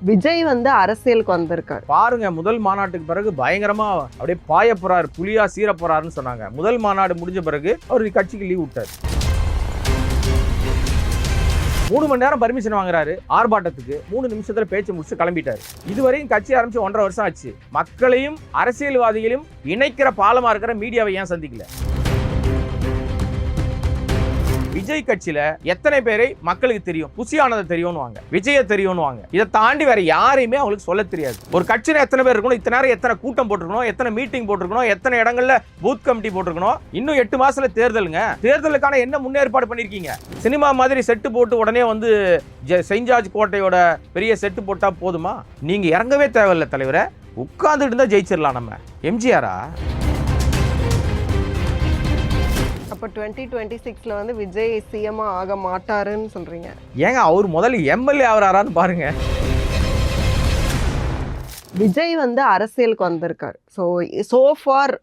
விஜய் வந்து அரசியலுக்கு வந்திருக்காரு. பாருங்க, முதல் மாநாட்டுக்கு பிறகு பயங்கரமா அப்படியே பாய போறாரு, புலியா சீர போறாருன்னு சொன்னாங்க. முதல் மாநாடு முடிஞ்ச பிறகு அவர் கட்சிக்கு லீவ் விட்டார். 3 மணி நேரம் பர்மிஷன் வாங்குறாரு ஆர்ப்பாட்டத்துக்கு. 3 நிமிஷத்துல பேச்சு முடிச்சு கிளம்பிட்டாரு. இதுவரையும் கட்சி ஆரம்பிச்சு 1.5 வருஷம் ஆச்சு. மக்களையும் அரசியல்வாதிகளையும் இணைக்கிற பாலமா இருக்கிற மீடியாவை ஏன் சந்திக்கல? விஜய் கட்சியில எத்தனை பேரை மக்களுக்கு தெரியும்? புசியானதை தெரியும்னுவாங்க, விஜய தெரியும்னுவாங்க. இதை தாண்டி வேற யாரையுமே அவங்களுக்கு சொல்ல தெரியாது. ஒரு கட்சியில எத்தனை பேர் இருக்கணும், இத்தனை நேரம் எத்தனை கூட்டம் போட்டிருக்கணும், எத்தனை மீட்டிங் போட்டிருக்கணும், எத்தனை இடங்கள்ல பூத் கமிட்டி போட்டிருக்கணும். இன்னும் 8 மாசத்துல தேர்தலுங்க. தேர்தலுக்கான என்ன முன்னேற்பாடு பண்ணிருக்கீங்க? சினிமா மாதிரி செட்டு போட்டு உடனே வந்து செயின்ட் ஜார்ஜ் கோட்டையோட பெரிய செட்டு போட்டா போதுமா? நீங்க இறங்கவே தேவையில்லை தலைவரை. உட்கார்ந்துட்டு இருந்தா ஜெயிச்சிடலாம். நம்ம எம்ஜிஆரா? அப்ப 2026ல வந்து விஜய் சிஎம் ஆக மாட்டாருன்னு சொல்றீங்க? ஏங்க அவர் முதல்ல எம்எல்ஏ ஆகிறாரான்னு பாருங்க. விஜய் வந்து அரசியலுக்கு வந்திருக்காரு. ஸோ ஃபார்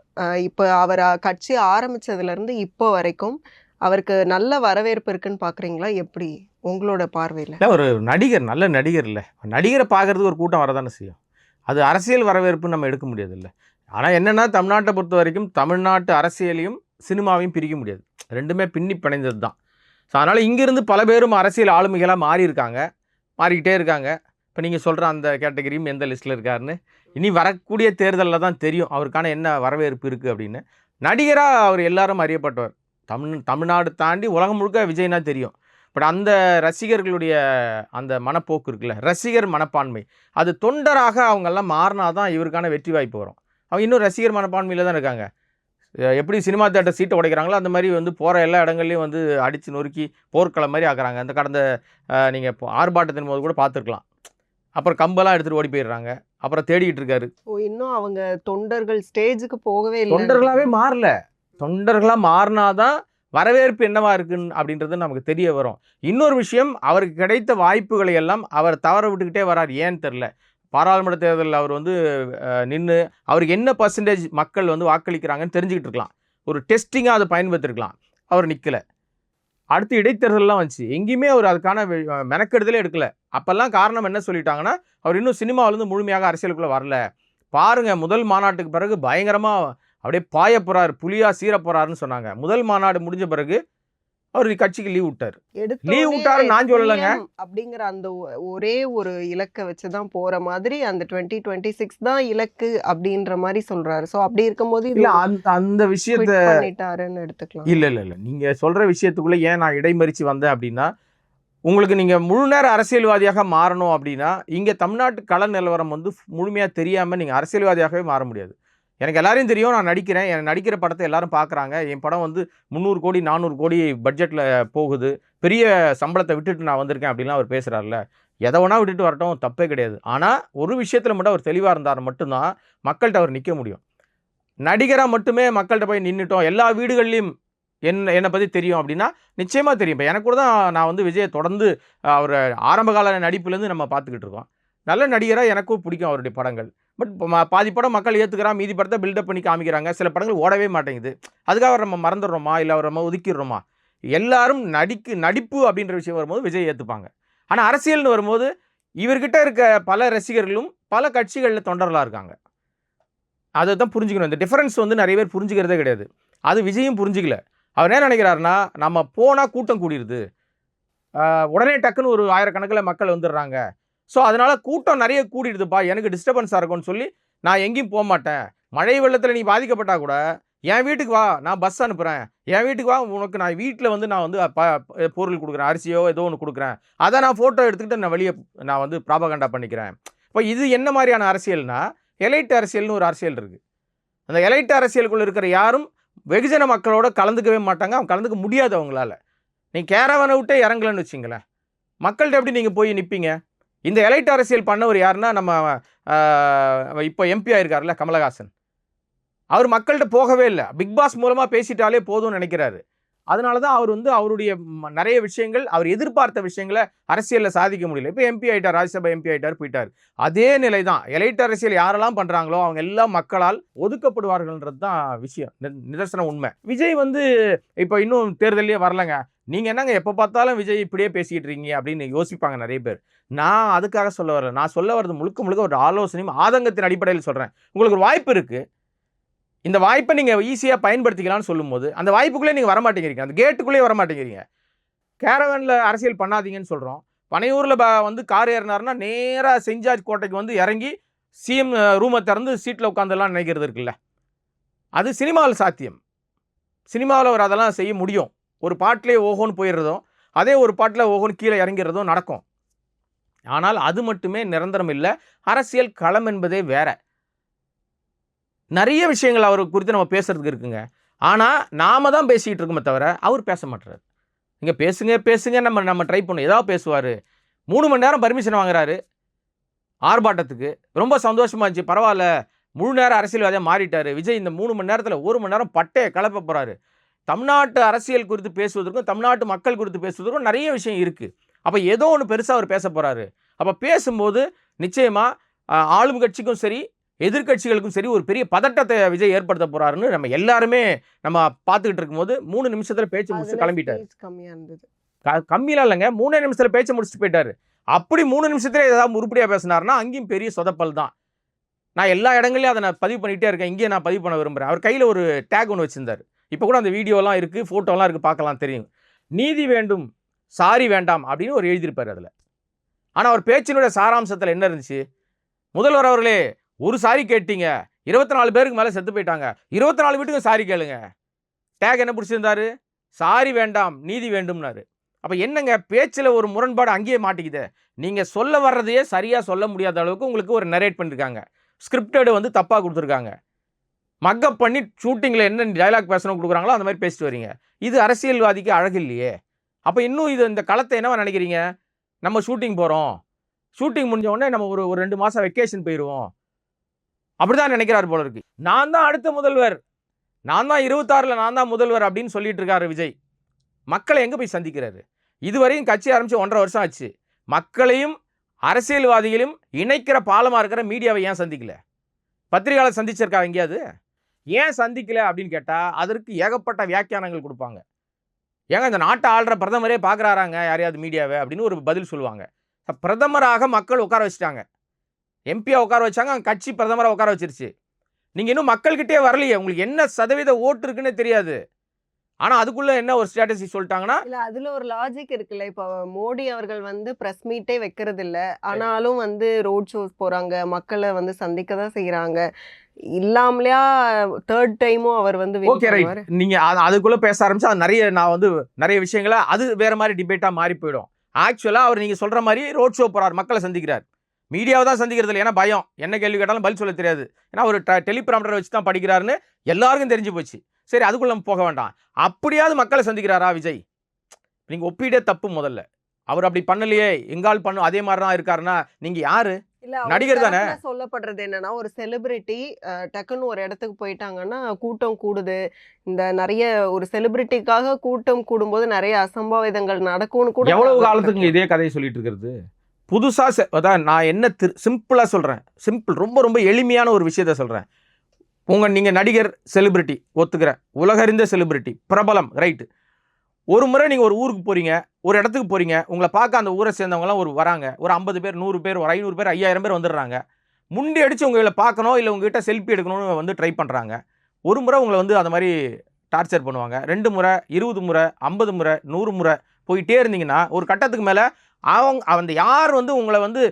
இப்போ அவர் கட்சி ஆரம்பிச்சதுலேருந்து இப்போ வரைக்கும் அவருக்கு நல்ல வரவேற்பு இருக்குன்னு பார்க்குறீங்களா? எப்படி உங்களோட பார்வையில்? ஒரு நடிகர், நல்ல நடிகர் இல்லை, நடிகரை பார்க்கறதுக்கு ஒரு கூட்டம் வரதானே செய்யும். அது அரசியல் வரவேற்பு நம்ம எடுக்க முடியாது இல்லை. ஆனால் என்னென்னா, தமிழ்நாட்டை பொறுத்த வரைக்கும் தமிழ்நாட்டு அரசியலையும் சினிமாவையும் பிரிக்க முடியாது. ரெண்டுமே பின்னி பிணைந்தது தான். ஸோ அதனால் இங்கேருந்து பல பேரும் அரசியல் ஆளுமைகளாக மாறிக்கிட்டே இருக்காங்க. இப்போ நீங்கள் சொல்கிற அந்த கேட்டகரியும் எந்த லிஸ்ட்டில் இருக்காருன்னு இனி வரக்கூடிய தேர்தலில் தான் தெரியும் அவருக்கான என்ன வரவேற்பு இருக்குது அப்படின்னு. நடிகராக அவர் எல்லாரும் அறியப்பட்டவர். தமிழ்நாடு தாண்டி உலகம் முழுக்க விஜய்னா தெரியும். பட் அந்த ரசிகர்களுடைய அந்த மனப்போக்கு இருக்குல்ல, ரசிகர் மனப்பான்மை, அது தொண்டராக அவங்கெல்லாம் மாறினா தான் இவருக்கான வெற்றி வாய்ப்பு வரும். அவங்க இன்னும் ரசிகர் மனப்பான்மையில் தான் இருக்காங்க. எப்படி சினிமா தேட்டர் சீட்டை உடைக்கிறாங்களோ அந்த மாதிரி வந்து போகிற எல்லா இடங்கள்லையும் வந்து அடித்து நொறுக்கி போர்க்களம் மாதிரி ஆக்குறாங்க. அந்த கடந்த நீங்கள் ஆர்ப்பாட்டத்தின் போது கூட பார்த்துருக்கலாம். அப்புறம் கம்பெல்லாம் எடுத்துகிட்டு ஓடி போயிடுறாங்க. அப்புறம் தேடிக்கிட்டு இருக்காரு. இன்னும் அவங்க தொண்டர்கள் ஸ்டேஜுக்கு போகவே இல்லை. தொண்டர்களாகவே மாறல. தொண்டர்களாக மாறினாதான் வரவேற்பு என்னவா இருக்குன்னு அப்படின்றது நமக்கு தெரிய வரும். இன்னொரு விஷயம், அவருக்கு கிடைத்த வாய்ப்புகளை எல்லாம் அவர் தவற விட்டுக்கிட்டே வரார். ஏன்னு தெரில. பாராளுமன்ற தேர்தலில் அவர் வந்து நின்று அவருக்கு என்ன பர்சன்டேஜ் மக்கள் வந்து வாக்களிக்கிறாங்கன்னு தெரிஞ்சுக்கிட்டு இருக்கலாம். ஒரு டெஸ்டிங்காக அதை பயன்படுத்திருக்கலாம். அவர் நிற்கலை. அடுத்து இடைத்தேர்தலெலாம் வந்துச்சு, எங்கேயுமே அவர் அதுக்கான மெனக்கெடுதலே எடுக்கலை. அப்போல்லாம் காரணம் என்ன சொல்லிட்டாங்கன்னா, அவர் இன்னும் சினிமாவிலேருந்து முழுமையாக அரசியலுக்குள்ளே வரல. பாருங்கள், முதல் மாநாட்டுக்கு பிறகு பயங்கரமாக அப்படியே பாய போகிறாரு, புலியா சீர போகிறாருன்னு சொன்னாங்க. முதல் மாநாடு முடிஞ்ச பிறகு அவர் கட்சிக்கு லீவ் விட்டார். லீவ் விட்டாரு நான் சொல்லலைங்க. அப்படிங்கிற அந்த ஒரே ஒரு இலக்கை வச்சுதான் போற மாதிரி அந்த 2026 தான் இலக்கு அப்படின்ற மாதிரி சொல்றாரு. ஸோ அப்படி இருக்கும்போது இல்ல அந்த விஷயத்தை பண்ணிட்டாருன்னு எடுத்துக்கலாம். இல்ல நீங்க சொல்ற விஷயத்துக்குள்ள ஏன் நான் இடைமறிச்சு வந்தேன் அப்படின்னா, உங்களுக்கு நீங்க முழு நேர அரசியல்வாதியாக மாறணும் அப்படின்னா, இங்க தமிழ்நாட்டு கள நிலவரம் வந்து முழுமையா தெரியாம நீங்க அரசியல்வாதியாகவே மாற முடியாது. எனக்கு எல்லாரையும் தெரியும், நான் நடிக்கிறேன், என் நடிக்கிற படத்தை எல்லாரும் பார்க்குறாங்க. என் படம் வந்து 300 கோடி 400 கோடி பட்ஜெட்டில் போகுது, பெரிய சம்பளத்தை விட்டுட்டு நான் வந்திருக்கேன் அப்படின்லாம் அவர் பேசுகிறார்ல. எதை வேணா விட்டுட்டு வரட்டும், தப்பே கிடையாது. ஆனால் ஒரு விஷயத்தில் மட்டும் அவர் தெளிவாக இருந்தார் மட்டும்தான் மக்கள்கிட்ட அவர் நிற்க முடியும். நடிகராக மட்டுமே மக்கள்கிட்ட போய் நின்றுட்டோம், எல்லா வீடுகள்லையும் என்னை பற்றி தெரியும் அப்படின்னா நிச்சயமாக தெரியும். இப்போ எனக்கு கூட தான் நான் வந்து விஜயை தொடர்ந்து அவர் ஆரம்பகால நடிப்புலேருந்து நம்ம பார்த்துக்கிட்டு இருக்கோம். நல்ல நடிகராக எனக்கும் பிடிக்கும் அவருடைய படங்கள். பட் பாதி படம் மக்கள் ஏற்றுக்கிறான், மீதி படத்தை பில்டப் பண்ணி காமிக்கிறாங்க. சில படங்கள் ஓடவே மாட்டேங்குது. அதுக்காக நம்ம மறந்துடுறோமா, இல்லை அவர் நம்ம ஒதுக்கிடுறோமா? எல்லாரும் நடிப்பு அப்படின்ற விஷயம் வரும்போது விஜய் ஏற்றுப்பாங்க. ஆனால் அரசியல்னு வரும்போது இவர்கிட்ட இருக்க பல ரசிகர்களும் பல கட்சிகளில் தொண்டர்களாக இருக்காங்க. அதை தான் புரிஞ்சுக்கணும். இந்த டிஃபரன்ஸ் வந்து நிறைய பேர் புரிஞ்சுக்கிறதே கிடையாது. அது விஜயும் புரிஞ்சிக்கல. அவர் என்ன நினைக்கிறாருன்னா, நம்ம போனால் கூட்டம் கூடிடுது, உடனே டக்குன்னு ஒரு ஆயிரக்கணக்கில் மக்கள் வந்துடுறாங்க, ஸோ அதனால் கூட்டம் நிறைய கூடிடுதுப்பா, எனக்கு டிஸ்டர்பன்ஸாக இருக்கும்னு சொல்லி நான் எங்கேயும் போக மாட்டேன். மழை வெள்ளத்தில் நீ பாதிக்கப்பட்டா கூட என் வீட்டுக்கு வா, நான் பஸ் அனுப்புகிறேன், என் வீட்டுக்கு வா, உனக்கு நான் வீட்டில் வந்து நான் வந்து பொருள் கொடுக்குறேன், அரிசியோ ஏதோ ஒன்று கொடுக்குறேன், அதை நான் ஃபோட்டோ எடுத்துக்கிட்டு நான் வெளியே நான் வந்து ப்ராபகண்டா பண்ணிக்கிறேன். இப்போ இது என்ன மாதிரியான அரசியல்னா, எலைட் அரசியல்னு ஒரு அரசியல் இருக்குது. அந்த எலைட் அரசியலுக்குள்ளே இருக்கிற யாரும் வெகுஜன மக்களோட கலந்துக்கவே மாட்டாங்க. அவங்க கலந்துக்க முடியாது அவங்களால. நீங்கள் கேரவனை விட்டே இறங்கலன்னு வச்சிங்களேன், மக்கள்கிட்ட எப்படி நீங்கள் போய் நிற்பீங்க? இந்த எலைட் அரசியல் பண்ணவர் யாருன்னா, நம்ம இப்போ எம்பி ஆயிருக்காருல்ல கமலஹாசன், அவர் மக்கள்கிட்ட போகவே இல்லை. பிக் பாஸ் மூலமாக பேசிட்டாலே போதும்னு நினைக்கிறாரு. அதனால தான் அவர் வந்து அவருடைய நிறைய விஷயங்கள் அவர் எதிர்பார்த்த விஷயங்களை அரசியலில் சாதிக்க முடியல. இப்போ எம்பி ஆயிட்டார், ராஜ்யசபா எம்பி ஆயிட்டார், போயிட்டார். அதே நிலை தான் எலைட் அரசியல் யாரெல்லாம் பண்ணுறாங்களோ அவங்க எல்லாம் மக்களால் ஒதுக்கப்படுவார்கள்ன்றது தான் விஷயம், நிதர்சன உண்மை. விஜய் வந்து இப்போ இன்னும் தேர்தலே வரலங்க, நீங்கள் என்னங்க எப்போ பார்த்தாலும் விஜய் இப்படியே பேசிக்கிட்டு இருக்கீங்க அப்படின்னு யோசிப்பாங்க நிறைய பேர். நான் அதுக்காக சொல்ல வரல, நான் சொல்ல வர்றது முழுக்க முழுக்க ஒரு ஆலோசனையும் ஆதங்கத்தின் அடிப்படையில் சொல்கிறேன். உங்களுக்கு ஒரு வாய்ப்பு இருக்குது, இந்த வாய்ப்பை நீங்கள் ஈஸியாக பயன்படுத்திக்கலாம்னு சொல்லும்போது அந்த வாய்ப்புக்குள்ளே நீங்கள் வரமாட்டேங்கிறீங்க, அந்த கேட்டுக்குள்ளேயே வரமாட்டேங்கிறீங்க. கேரவனில் அரசியல் பண்ணாதீங்கன்னு சொல்கிறோம். பனையூரில் வந்து கார் ஏறினார்னா நேராக செஞ்சார்ஜ் கோட்டைக்கு வந்து இறங்கி சிஎம் ரூமை திறந்து சீட்டில் உட்காந்துலாம் நினைக்கிறது இருக்குல்ல, அது சினிமாவில் சாத்தியம். சினிமாவில் அவர் அதெல்லாம் செய்ய முடியும். ஒரு பாட்டிலே ஓஹோன்னு போயிடுறதும் அதே ஒரு பாட்டில் ஓஹோன்னு கீழே இறங்கிறதும் நடக்கும். ஆனால் அது மட்டுமே நிரந்தரம் இல்லை. அரசியல் களம் என்பதே வேற. நிறைய விஷயங்கள் அவர் குறித்து நம்ம பேசுறதுக்கு இருக்குங்க. ஆனால் நாம தான் பேசிக்கிட்டு இருக்கோமே தவிர அவர் பேச மாட்டார். இங்கே பேசுங்க பேசுங்க நம்ம ட்ரை பண்ணோம், ஏதாவது பேசுவார். 3 மணி நேரம் பர்மிஷன் வாங்குறாரு ஆர்ப்பாட்டத்துக்கு, ரொம்ப சந்தோஷமா இருந்துச்சு. பரவாயில்ல, முழு நேரம் அரசியல்வாதியாக மாறிட்டார் விஜய். இந்த 3 மணி நேரத்தில் 1 மணி நேரம் பட்டையை கிளப்ப போகிறாரு. தமிழ்நாட்டு அரசியல் குறித்து பேசுவதற்கும் தமிழ்நாட்டு மக்கள் குறித்து பேசுவதற்கும் நிறைய விஷயம் இருக்குது. அப்போ ஏதோ ஒன்று பெருசாக அவர் பேச போகிறாரு. அப்போ பேசும்போது நிச்சயமாக ஆளும் கட்சிக்கும் சரி எதிர்கட்சிகளுக்கும் சரி ஒரு பெரிய பதட்டத்தை விஜய் ஏற்படுத்த போறாருன்னு நம்ம எல்லாருமே நம்ம பார்த்துக்கிட்டு இருக்கும்போது 3 நிமிஷத்துல பேச்சு முடிச்சு கிளம்பிட்டாரு. கம்மியெல்லாம் இல்லைங்க, 3 நிமிஷத்துல பேச்சு முடிச்சுட்டு போயிட்டாரு. அப்படி 3 நிமிஷத்துல ஏதாவது உருப்படியா பேசினாருன்னா அங்கேயும் பெரிய சொதப்பல் தான். நான் எல்லா இடங்களையும் அதை நான் பதிவு பண்ணிகிட்டே இருக்கேன், இங்கே நான் பதிவு பண்ண விரும்புகிறேன். அவர் கையில் ஒரு டேக் ஒன்று வச்சிருந்தார். இப்போ கூட அந்த வீடியோலாம் இருக்குது, ஃபோட்டோலாம் இருக்குது, பார்க்கலாம் தெரியும். நீதி வேண்டும் சாரி வேண்டாம் அப்படின்னு ஒரு எழுதியிருப்பார் அதில். ஆனால் அவர் பேச்சினுடைய சாராம்சத்தில் என்ன இருந்துச்சு? முதல்வர் அவர்களே ஒரு சாரி கேட்டீங்க, 24 பேருக்கு மேலே செத்து போயிட்டாங்க, 24 வீட்டுக்கும் சாரி கேளுங்க. டேக் என்ன பிடிச்சிருந்தாரு? சாரி வேண்டாம் நீதி வேண்டும்னாரு. அப்போ என்னங்க பேச்சில் ஒரு முரண்பாடு அங்கேயே மாட்டிக்குது. நீங்கள் சொல்ல வர்றதையே சரியாக சொல்ல முடியாத அளவுக்கு உங்களுக்கு ஒரு நரேட் பண்ணியிருக்காங்க. ஸ்கிரிப்டடு வந்து தப்பாக கொடுத்துருக்காங்க. மக்கப் பண்ணி ஷூட்டிங்கில் என்ன டைலாக் பேசணும் கொடுக்குறாங்களோ அந்த மாதிரி பேசிட்டு வரீங்க. இது அரசியல்வாதிக்கு அழகு இல்லையே. அப்போ இன்னும் இது இந்த களத்தை என்னவா நினைக்கிறீங்க? நம்ம ஷூட்டிங் போகிறோம், ஷூட்டிங் முடிஞ்ச உடனே நம்ம ஒரு 2 மாதம் வெக்கேஷன் போயிடுவோம் அப்படிதான் நினைக்கிறார் போல இருக்கு. நான் தான் அடுத்த முதல்வர், நான் தான் 26ல் நான் தான் முதல்வர் அப்படின்னு சொல்லிட்டு இருக்காரு விஜய். மக்களை எங்கே போய் சந்திக்கிறாரு? இதுவரையும் கட்சி ஆரம்பித்து 1.5 வருஷம் ஆச்சு. மக்களையும் அரசியல்வாதிகளையும் இணைக்கிற பாலமாக இருக்கிற மீடியாவை ஏன் சந்திக்கல? பத்திரிகையாளர் சந்திச்சிருக்கா எங்கேயாவது? ஏன் சந்திக்கல அப்படின்னு கேட்டால் அதற்கு ஏகப்பட்ட வியாக்கியானங்கள் கொடுப்பாங்க. ஏங்க இந்த நாட்டை ஆள்ற பிரதமரே பார்க்குறாராங்க யாரையாவது மீடியாவை அப்படின்னு ஒரு பதில் சொல்லுவாங்க. பிரதமராக மக்கள் உட்கார வச்சுட்டாங்க, எம்பியாக உட்கார வச்சாங்க, கட்சி பிரதமராக உட்கார வச்சிருச்சு. நீங்கள் இன்னும் மக்கள்கிட்டே வரலையே, உங்களுக்கு என்ன சதவீத ஓட்டு இருக்குன்னு தெரியாது. ஆனால் அதுக்குள்ளே என்ன ஒரு ஸ்ட்ராட்டஜி சொல்லிட்டாங்கன்னா, இல்லை அதில் ஒரு லாஜிக் இருக்குல்ல. இப்போ மோடி அவர்கள் வந்து ப்ரெஸ் மீட்டே வைக்கிறது இல்லை, ஆனாலும் வந்து ரோட் ஷோஸ் போகிறாங்க, மக்களை வந்து சந்திக்க தான் செய்கிறாங்க. இல்லாமலையா 3rd டைமும் அவர் வந்து ஓகே ரைட், நீங்கள் அதுக்குள்ளே பேச ஆரம்பிச்சா நான் வந்து நிறைய விஷயங்களை அது வேறு மாதிரி டிபேட்டாக மாறி போயிடும். ஆக்சுவலாக அவர் நீங்கள் சொல்கிற மாதிரி ரோட் ஷோ போகிறார், மக்களை சந்திக்கிறார். மீடியாவை தான் சந்திக்கிறது இல்லை, ஏன்னா பயம், என்ன கேள்வி கேட்டாலும் பதில் சொல்ல தெரியாது, ஏன்னா ஒரு டெலிபிராம்டரை வச்சு தான் படிக்கிறாருன்னு எல்லாருக்கும் தெரிஞ்சு போச்சு. சரி அதுக்குள்ள நம்ம போக வேண்டாம். அப்படியாவது மக்களை சந்திக்கிறாரா விஜய்? நீங்கள் ஒப்பிடே தப்பு. முதல்ல அவர் அப்படி பண்ணலையே, எங்கால் பண்ணு அதே மாதிரி தான் இருக்காருன்னா நீங்கள் யாரு? நடிகர் தானே. சொல்லப்படுறது என்னன்னா, ஒரு செலிபிரிட்டி டக்குன்னு ஒரு இடத்துக்கு போயிட்டாங்கன்னா கூட்டம் கூடுது. இந்த நிறைய ஒரு செலிபிரிட்டிக்காக கூட்டம் கூடும்போது நிறைய அசம்பாவிதங்கள் நடக்கும்னு கூட. எவ்வளவு காலத்துக்கு இதே கதையை சொல்லிட்டு இருக்கிறது? புதுசாக அதான் நான் என்ன சிம்பிளாக சொல்கிறேன், சிம்பிள், ரொம்ப ரொம்ப எளிமையான ஒரு விஷயத்த சொல்கிறேன். நீங்கள் நடிகர், செலிபிரிட்டி ஒத்துக்கிறேன், உலகறிந்த செலிபிரிட்டி, பிரபலம், ரைட்டு. ஒரு முறை நீங்கள் ஒரு ஊருக்கு போகிறீங்க, ஒரு இடத்துக்கு போகிறீங்க, உங்களை பார்க்க அந்த ஊரை சேர்ந்தவங்களாம் வராங்க, ஒரு 50 பேர், 100 பேர், ஒரு 500 பேர், 5000 பேர் வந்துடுறாங்க. முண்டி அடித்து உங்களை பார்க்கணும், இல்லை உங்ககிட்ட செல்ஃபி எடுக்கணும்னு வந்து ட்ரை பண்ணுறாங்க. ஒரு முறை உங்களை வந்து அந்த மாதிரி டார்ச்சர் பண்ணுவாங்க. 2 முறை, 20 முறை, 50 முறை, 100 முறை போயிட்டே இருந்தீங்கன்னா ஒரு கட்டத்துக்கு மேலே அந்த யார் வந்து உங்களை வந்து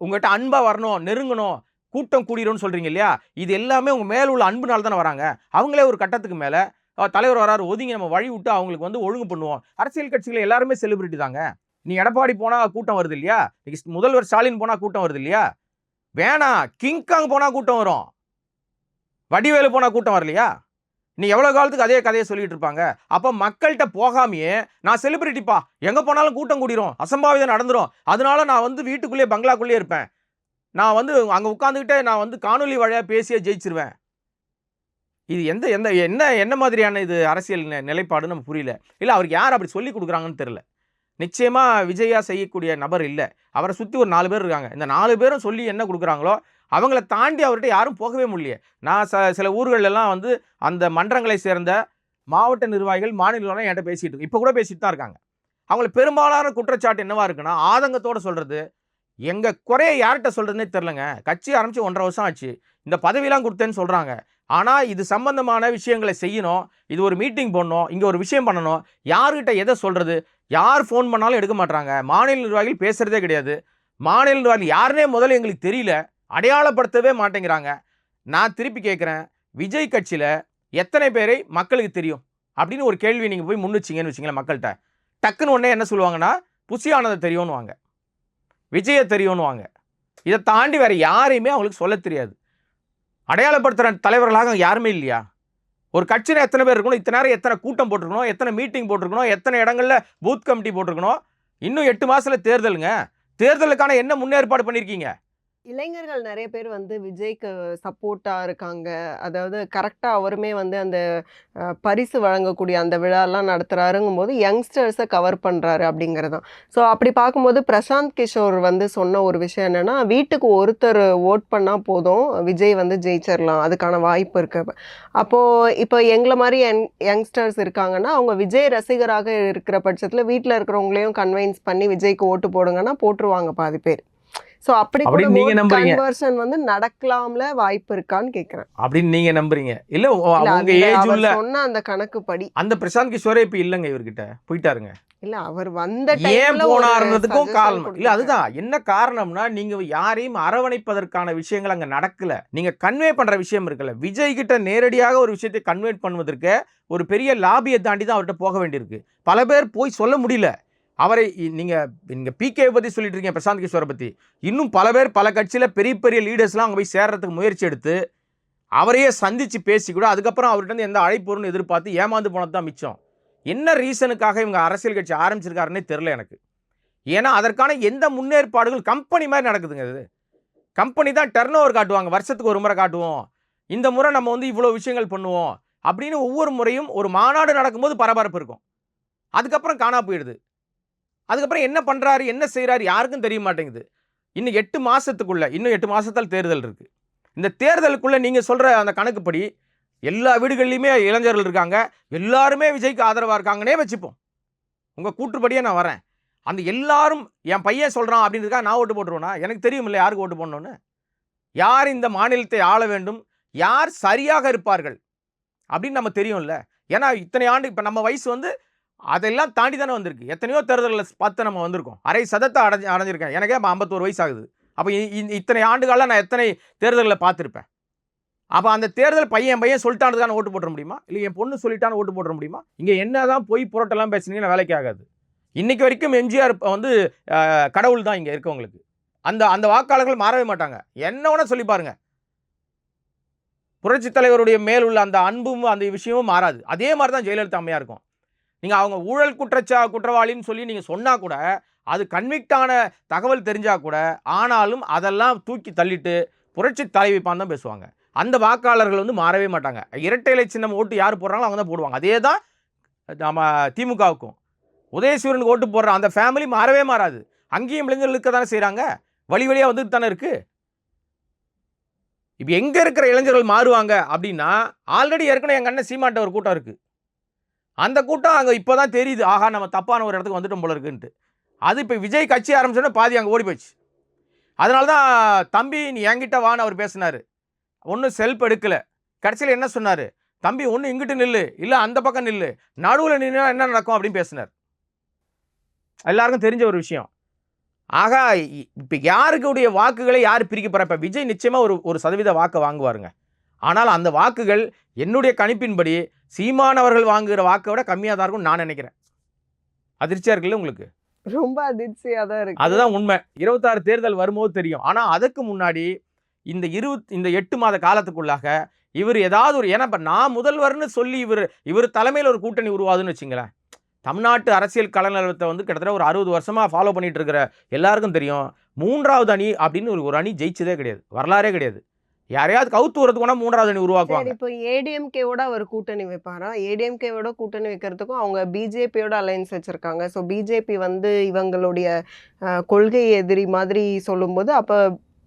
உங்கள்கிட்ட அன்பாக வரணும், நெருங்கணும், கூட்டம் கூடிடும்னு சொல்கிறீங்க இல்லையா, இது எல்லாமே உங்கள் மேலே உள்ள அன்புனால தானே வராங்க. அவங்களே ஒரு கட்டத்துக்கு மேலே தலைவர் வராரு, ஒதுங்கி நம்ம வழி விட்டு அவங்களுக்கு வந்து ஒழுங்கு பண்ணுவோம். அரசியல் கட்சிகள் எல்லாருமே செலிபிரிட்டி தாங்க. நீ எடப்பாடி போனால் கூட்டம் வருது இல்லையா, முதல்வர் ஸ்டாலின் போனால் கூட்டம் வருது இல்லையா, வேணாம் கிங்காங் போனால் கூட்டம் வரும், வடிவேலு போனால் கூட்டம் வரலையா? நீ எவ்வளோ காலத்துக்கு அதே கதையை சொல்லிட்டு இருப்பாங்க? அப்போ மக்கள்கிட்ட போகாமையே நான் செலிபிரிட்டிப்பா, எங்கே போனாலும் கூட்டம் கூடிரும், அசம்பாவிதம் நடந்துடும், அதனால நான் வந்து வீட்டுக்குள்ளேயே பங்களாக்குள்ளேயே இருப்பேன், நான் வந்து அங்கே உட்காந்துக்கிட்டே நான் வந்து காணொலி வழியாக பேசியே ஜெயிச்சிருவேன். இது எந்த எந்த என்ன மாதிரியான இது அரசியல் நிலைப்பாடுன்னு நம்ம புரியல. இல்லை அவருக்கு யார் அப்படி சொல்லி கொடுக்குறாங்கன்னு தெரில. நிச்சயமாக விஜயா செய்யக்கூடிய நபர் இல்லை. அவரை சுற்றி ஒரு 4 பேர் இருக்காங்க. இந்த 4 பேரும் சொல்லி என்ன கொடுக்குறாங்களோ அவங்கள தாண்டி அவர்கிட்ட யாரும் போகவே முடியல. நான் சில ஊர்களெல்லாம் வந்து அந்த மன்றங்களை சேர்ந்த மாவட்ட நிர்வாகிகள், மாநில நிர்வாகிகள் என்கிட்ட பேசிகிட்டு இருக்கு. இப்போ கூட பேசிட்டு தான் இருக்காங்க. அவங்கள பெரும்பாலான குற்றச்சாட்டு என்னவா இருக்குன்னா, ஆதங்கத்தோடு சொல்கிறது, எங்கள் குறைய யார்கிட்ட சொல்கிறதுனே தெரிலங்க. கட்சி ஆரம்பித்து 1.5 வருஷம் ஆச்சு. இந்த பதவியெல்லாம் கொடுத்தேன்னு சொல்கிறாங்க. ஆனால் இது சம்பந்தமான விஷயங்களை செய்யணும். இது ஒரு மீட்டிங் போடணும். இங்கே ஒரு விஷயம் பண்ணணும். யார்கிட்ட எதை சொல்கிறது? யார் ஃபோன் பண்ணாலும் எடுக்க மாட்டாங்க. மாநில நிர்வாகிகள் பேசுகிறதே கிடையாது. மாநில நிர்வாகிகள் யாருன்னே முதல்ல எங்களுக்கு தெரியல. அடையாளப்படுத்தவே மாட்டேங்கிறாங்க. நான் திருப்பி கேட்குறேன், விஜய் கட்சியில் எத்தனை பேரை மக்களுக்கு தெரியும் அப்படின்னு ஒரு கேள்வி நீங்கள் போய் முன் வச்சிங்கன்னு வச்சிங்களேன் மக்கள்கிட்ட. டக்குன்னு உடனே என்ன சொல்லுவாங்கன்னா, புசி ஆனதை தெரியும்னு வாங்க, விஜயை தெரியும்னு வாங்க. இதை தாண்டி வேறு யாரையுமே அவங்களுக்கு சொல்ல தெரியாது. அடையாளப்படுத்துகிற தலைவர்களாக யாருமே இல்லையா? ஒரு கட்சியில் எத்தனை பேர் இருக்கணும், இத்தனை நேரம் எத்தனை கூட்டம் போட்டிருக்கணும், எத்தனை மீட்டிங் போட்டிருக்கணும், எத்தனை இடங்களில் பூத் கமிட்டி போட்டிருக்கணும். இன்னும் 8 மாதத்தில் தேர்தலுங்க. தேர்தலுக்கான என்ன முன்னேற்பாடு பண்ணியிருக்கீங்க? இளைஞர்கள் நிறைய பேர் வந்து விஜய்க்கு சப்போர்ட்டா இருக்காங்க. அதாவது கரெக்டா அவருமே வந்து அந்த பரிசு வழங்கக்கூடிய அந்த விழாலாம் நடத்துறாருங்கும்போது யங்ஸ்டர்ஸை கவர் பண்றாரு அப்படிங்கிறதான். ஸோ அப்படி பார்க்கும்போது பிரசாந்த் கிஷோர் வந்து சொன்ன ஒரு விஷயம் என்னன்னா, வீட்டுக்கு ஒருத்தர் ஓட் பண்ணா போதும், விஜய் வந்து ஜெயிச்சிடலாம், அதுக்கான வாய்ப்பு இருக்கு. அப்போ இப்போ எங்களை மாதிரி யங்ஸ்டர்ஸ் இருக்காங்கன்னா, அவங்க விஜய் ரசிகராக இருக்கிற பட்சத்தில் வீட்டில் இருக்கிறவங்களையும் கன்வின்ஸ் பண்ணி விஜய்க்கு ஓட்டு போடுங்கன்னா போட்டுருவாங்க பாதி பேர். ஸோ அப்படி கூட அப்படின்னு நீங்க நம்புறீங்க? கன்வர்ஷன் வந்து நடக்கலாம்ல வாய்ப்பு இருக்கான்னு கேட்குறேன். அப்படின்னு நீங்க நம்புறீங்க? இல்ல இல்ல உங்க ஏஜ் அவர் உள்ள சொன்ன அந்த கணக்குப்படி அந்த பிரசாந்த் கிஷோரே இப்ப இல்லங்க, இவர்கிட்ட போயிட்டாருங்க. இல்ல அவர் வந்த ஏன் டைம்ல ஒரு போனாருன்றதுக்கும் சஜஷன் காரணம் இல்ல. கொடுத்துருக்காரு. அதுதான் என்ன காரணம்னா, நீங்க யாரையும் அரவணைப்பதற்கான விஷயங்கள் அங்க நடக்கல. நீங்க கன்வே பண்ற விஷயம் இருக்குல்ல, விஜய் கிட்ட நேரடியாக ஒரு விஷயத்தை கன்வே பண்ணுவதற்கு ஒரு பெரிய லாபியை தாண்டி தான் அவர்கிட்ட போக வேண்டியிருக்கு. பல பேர் போய் சொல்ல முடியல. அவரை நீங்க பிகே பத்தி சொல்லிட்டு இருக்கீங்க, பிரசாந்த் கிஷோரை பத்தி. இன்னும் பல பேர் பல கட்சியில பெரிய பெரிய லீடர்ஸ்லாம் அங்க போய் சேர்றதுக்கு முயற்சி எடுத்து அவரையே சந்திச்சு பேசி கூட அதுக்கப்புறம் அவர்கிட்ட எந்த அழைப்புன்னு எதிர்பார்த்து ஏமாந்து போனது தான் மிச்சம். என்ன ரீசனுக்காக இவங்க அரசியல் கட்சி ஆரம்பிச்சிருக்காருன்னே தெரியல எனக்கு. ஏன்னா அதற்கான எந்த முன்னேற்பாடுகள் கம்பெனி மாதிரி நடக்குதுங்க. இது கம்பெனி தான் டர்ன் ஓவர் காட்டுவாங்க, வருஷத்துக்கு ஒரு முறை காட்டுவோம், இந்த முறை நம்ம வந்து இவ்வளோ விஷயங்கள் பண்ணுவோம் அப்படின்னு. ஒவ்வொரு முறையும் ஒரு மாநாடு நடக்கும்போது பரபரப்பு இருக்கும், அதுக்கப்புறம் காணா போயிடுது. அதுக்கப்புறம் என்ன பண்ணுறாரு என்ன செய்கிறாரு யாருக்கும் தெரிய மாட்டேங்குது. இன்னும் 8 மாதத்துக்குள்ள, இன்னும் 8 மாதத்தால் தேர்தல் இருக்குது. இந்த தேர்தலுக்குள்ளே நீங்கள் சொல்கிற அந்த கணக்குப்படி எல்லா வீடுகள்லையுமே இளைஞர்கள் இருக்காங்க, எல்லாருமே விஜய்க்கு ஆதரவாக இருக்காங்கன்னே வச்சுப்போம். உங்கள் கூற்றுப்படியே நான் வரேன். அந்த எல்லாரும் என் பையன் சொல்கிறான் அப்படின்றதுக்காக நான் ஓட்டு போட்டுருவேனா? எனக்கு தெரியும் இல்லை யாருக்கு ஓட்டு போடணும்னு. யார் இந்த மாநிலத்தை ஆள வேண்டும், யார் சரியாக இருப்பார்கள் அப்படின்னு நம்ம தெரியும்ல. ஏன்னா இத்தனை ஆண்டு இப்போ நம்ம வயசு வந்து அதெல்லாம் தாண்டி தானே வந்திருக்கு. எத்தனையோ தேர்தலில் பார்த்து நம்ம வந்திருக்கோம். அரை சதத்தை அடைஞ்சிருக்கேன். எனக்கே 51 வயசு ஆகுது. அப்போ இத்தனை ஆண்டுகாலம் நான் எத்தனை தேர்தலில் பார்த்துருப்பேன். அப்போ அந்த தேர்தல் பையன் சொல்லிட்டானதுக்கான ஓட்டு போட முடியுமா? இல்லை என் பொண்ணு சொல்லிட்டான்னு ஓட்டு போட முடியுமா? இங்கே என்ன தான் போய் புரட்டெல்லாம் பேசுனீங்கன்னா வேலைக்கு ஆகாது. இன்றைக்கி வரைக்கும் எம்ஜிஆர் வந்து கடவுள் தான் இங்கே இருக்கவங்களுக்கு. அந்த வாக்காளர்கள் மாறவே மாட்டாங்க. என்ன வேணால் சொல்லி பாருங்கள், புரட்சித் தலைவருடைய மேல் உள்ள அந்த அன்பும் அந்த விஷயமும் மாறாது. அதே மாதிரி தான் ஜெயலலிதா அம்மையாக இருக்கும். நீங்கள் அவங்க ஊழல் குற்றவாளின்னு சொல்லி நீங்கள் சொன்னால் கூட, அது கன்விக்டான தகவல் தெரிஞ்சால் கூட, ஆனாலும் அதெல்லாம் தூக்கி தள்ளிட்டு புரட்சி தலைவிப்பான் தான் பேசுவாங்க. அந்த வாக்காளர்கள் வந்து மாறவே மாட்டாங்க. இரட்டை இலை சின்னம் ஓட்டு யார் போடுறாங்களோ அவங்க தான் போடுவாங்க. அதே தான் நம்ம திமுகவுக்கும். உதயசூரனுக்கு ஓட்டு போடுற அந்த ஃபேமிலி மாறவே மாறாது. அங்கேயும் இளைஞர்கள் இருக்க தானே செய்கிறாங்க, வழி வழியாக வந்துட்டு தானே இருக்குது. இப்போ எங்கே இருக்கிற இளைஞர்கள் மாறுவாங்க அப்படின்னா, ஆல்ரெடி ஏற்கனவே எங்கள் அண்ணன் சீமான்ட்ட ஒரு கூட்டம் இருக்குது. அந்த கூட்டம் அங்கே இப்போ தான் தெரியுது, ஆகா நம்ம தப்பான ஒரு இடத்துக்கு வந்துட்டோம் போல இருக்குன்ட்டு. அது இப்போ விஜய் கட்சி ஆரம்பிச்சோன்னா பாதி அங்கே ஓடி போயிடுச்சு. அதனால தான் தம்பி நீ என்கிட்ட வான்னு அவர் பேசினார். ஒன்றும் செல்ஃப் எடுக்கலை. கடைசியில் என்ன சொன்னார், தம்பி ஒன்று இங்கிட்டு நில்லு, இல்லை அந்த பக்கம் நில்லு, நடுவில் நின்னா என்ன நடக்கும் அப்படின்னு பேசினார். எல்லாருக்கும் தெரிஞ்ச ஒரு விஷயம். ஆகா இப்போ யாருக்குடைய வாக்குகளை யார் பிரிக்க போகிற? இப்போ விஜய் நிச்சயமாக ஒரு சதவீத வாக்கை வாங்குவாருங்க. ஆனால் அந்த வாக்குகள் என்னுடைய கணிப்பின்படி சீமான் அவர்கள் வாங்குகிற வாக்கை விட கம்மியாக தான் இருக்கும் நான் நினைக்கிறேன். அதிர்ச்சியாக இருக்குல்ல உங்களுக்கு? ரொம்ப அதிர்ச்சியாக தான் இருக்கு. அதுதான் உண்மை. 26 தேர்தல் வரும்போது தெரியும். ஆனால் அதுக்கு முன்னாடி இந்த 8 மாத காலத்துக்குள்ளாக இவர் ஏதாவது ஒரு, ஏன்னா இப்போ நான் முதல்வர்னு சொல்லி இவர் தலைமையில் ஒரு கூட்டணி உருவாதுன்னு வச்சுங்களேன். தமிழ்நாட்டு அரசியல் கலநிலவரத்தை வந்து கிட்டத்தட்ட ஒரு 60 வருஷமாக ஃபாலோ பண்ணிட்டு இருக்கிற எல்லாருக்கும் தெரியும், 3வது அணி அப்படின்னு ஒரு அணி ஜெயிச்சதே கிடையாது, வரலாறே கிடையாது. யாரையாவது கவுத்து வரதுக்கு வேணா 3வது அணி சரி, உருவாக்குவாங்க. இப்போ ஏடிஎம்கேவோட அவர் கூட்டணி வைப்பாரா? ஏடிஎம்கேவோட கூட்டணி வைக்கிறதுக்கும் அவங்க பிஜேபியோட அலைன்ஸ் வச்சிருக்காங்க. ஸோ பிஜேபி வந்து இவங்களுடைய கொள்கை எதிரி மாதிரி சொல்லும்போது, அப்போ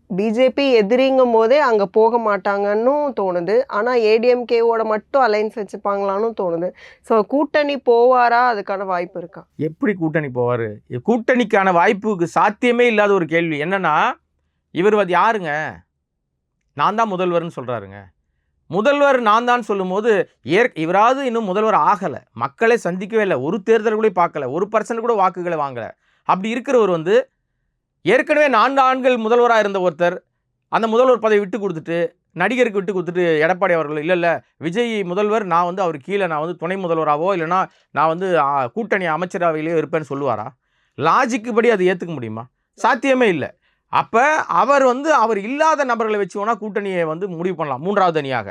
பிஜேபி எதிரிங்கும் போதே அங்கே போக மாட்டாங்கன்னும் தோணுது. ஆனால் ஏடிஎம்கேவோட மட்டும் அலைன்ஸ் வச்சுப்பாங்களான்னு தோணுது. ஸோ கூட்டணி போவாரா? அதுக்கான வாய்ப்பு இருக்கா? எப்படி கூட்டணி போவார்? கூட்டணிக்கான வாய்ப்புக்கு சாத்தியமே இல்லாத ஒரு கேள்வி என்னன்னா, இவர் வந்து யாருங்க? நான் தான் முதல்வர்னு சொல்கிறாருங்க. முதல்வர் நான் தான் சொல்லும்போது இவராவது இன்னும் முதல்வர் ஆகலை, மக்களை சந்திக்கவே இல்லை, ஒரு தேர்தல் கூட பார்க்கல, 1% கூட வாக்குகளை வாங்கலை. அப்படி இருக்கிறவர் வந்து ஏற்கனவே 4 ஆண்டுகள் முதல்வராக இருந்த ஒருத்தர் அந்த முதல்வர் பதவி விட்டு கொடுத்துட்டு நடிகருக்கு விட்டு கொடுத்துட்டு எடப்பாடி அவர்கள் இல்லை விஜய் முதல்வர், நான் வந்து அவர் கீழே நான் வந்து துணை முதல்வராகவோ இல்லைனா நான் வந்து கூட்டணி அமைச்சரவையிலேயோ இருப்பேன்னு சொல்லுவாரா? லாஜிக்கு படி அது ஏற்றுக்க முடியுமா? சாத்தியமே இல்லை. அப்போ அவர் வந்து அவர் இல்லாத நபர்களை வச்சு வேணால் கூட்டணியை வந்து முடிவு பண்ணலாம். 3வது அணியாக